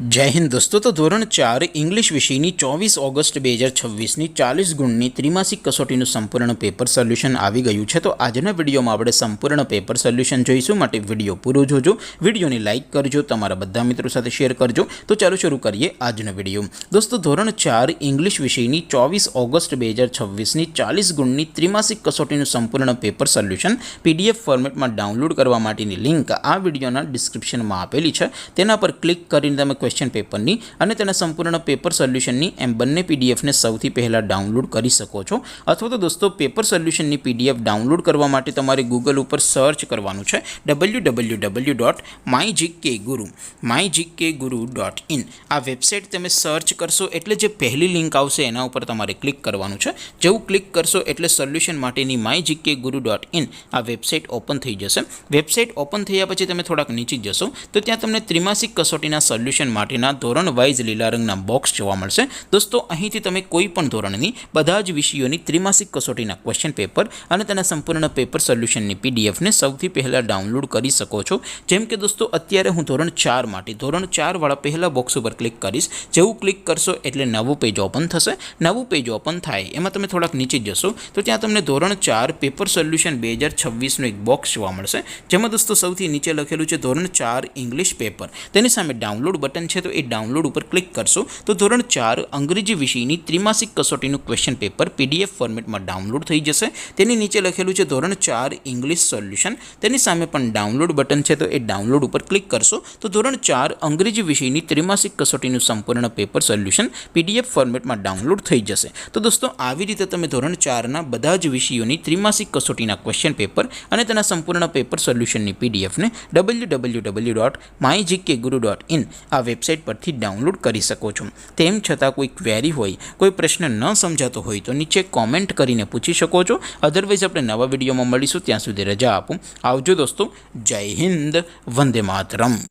जय हिंद दोस्तों। तो धोरण 4 इंग्लिश विषयनी 24 ऑगस्ट 2026 40 गुणनी त्रिमासिक कसोटीનું સંપૂર્ણ પેપર સોલ્યુશન આવી ગયું છે। તો આજના વિડીયોમાં આપણે સંપૂર્ણ પેપર સોલ્યુશન જોઈશું, માટે વિડીયો પૂરો જોજો, વિડીયોને લાઇક કરજો, તમારા બધા મિત્રો સાથે શેર કરજો। તો ચાલો શરૂ કરીએ આજનો વિડીયો। દોસ્તો ધોરણ 4 ઇંગ્લિશ વિષયની 24 ઓગસ્ટ 2026 40 ગુણની ત્રિમાસિક કસોટીનું સંપૂર્ણ પેપર સોલ્યુશન PDF ફોર્મેટમાં ડાઉનલોડ કરવા માટેની લિંક આ વિડીયોના ડિસ્ક્રિપ્શનમાં આપેલી છે। તેના પર ક્લિક કરીને તમે क्वेश्चन पेपर नी अने तेना संपूर्ण पेपर सोल्यूशन नी एम बंने पीडीएफ ने सौथी पहला डाउनलॉड करी सको छो। अथवा तो दोस्तों पेपर सोल्यूशन नी पीडीएफ डाउनलॉड करवा माटे तमारे गूगल पर सर्च करवानुं छे www.mygkguru.in। आ वेबसाइट तमे सर्च करशो एटले जे पहली लिंक आवशे एना उपर तमारे क्लिक करवानुं छे। जेवुं क्लिक करशो एटले सोल्यूशन माटेनी mygkguru.in आ वेबसाइट ओपन थई जशे। वेबसाइट ओपन थया पछी तमे थोड़ाक नीचे जशो तो त्यां तमने त्रिमासिक कसोटीना सोल्यूशन माटेना धोरण वाइज लीला रंगना बॉक्स जोवा मळशे। दोस्तों અહીંથી તમે કોઈ પણ ધોરણની બધા જ વિષયોની ત્રિમાસિક કસોટીના ક્વેશ્ચન પેપર અને તેના સંપૂર્ણ પેપર સોલ્યુશનની પીડીએફ ને સૌથી પહેલા ડાઉનલોડ કરી શકો છો। જેમ કે દોસ્તો અત્યારે હું ધોરણ 4 માટે ધોરણ 4 વાળા પહેલા બોક્સ ઉપર ક્લિક કરીશ। જેવું ક્લિક કરશો એટલે નવું પેજ ઓપન થશે। નવું પેજ ઓપન થાય એમાં તમે થોડાક નીચે જશો તો ત્યાં તમને ધોરણ 4 પેપર સોલ્યુશન 2026 નો એક બોક્સ જોવા મળશે, જેમાં દોસ્તો સૌથી નીચે લખેલું છે ધોરણ 4 ઇંગ્લિશ પેપર। તેની સામે ડાઉનલોડ બટન છે, तो ये डाउनलॉड पर क्लिक करशो तो धोरण 4 अंग्रेजी विषयनी त्रिमासिक कसोटीનું क्वेश्चन पेपर पीडीएफ फॉर्मेट में डाउनलॉड थई जशे। तेनी नीचे लखेलुं छे धोरण 4 इंग्लिश सोल्यूशन, तेनी सामे पण डाउनलॉड बटन छे, तो ये डाउनलॉड पर क्लिक करशो तो धोरण 4 अंग्रेजी विषयनी त्रिमासिक कसोटीનું संपूर्ण पेपर सोल्यूशन पीडीएफ फॉर्मेट में डाउनलॉड थई जशे। तो दोस्तों આવી રીતે તમે ધોરણ 4 ના બધા જ વિષયોની ત્રિમાસિક કસોટીના ક્વેશ્ચન પેપર અને તેના સંપૂર્ણ પેપર સોલ્યુશનની પીડીએફ ને www.mygkguru.in આ વેબસાઇટ परथी डाउनलॉड करी सको छो। तेम छतां कोई क्वेरी होय, कोई प्रश्न न समजातो होय तो नीचे कॉमेंट करीने पूछी शको छो। अदरवाइज आपणे नवा विडियोमां मळीशुं, त्यां सुधी रजा आपो। आवजो दोस्तों। जय हिंद, वंदे मातरम।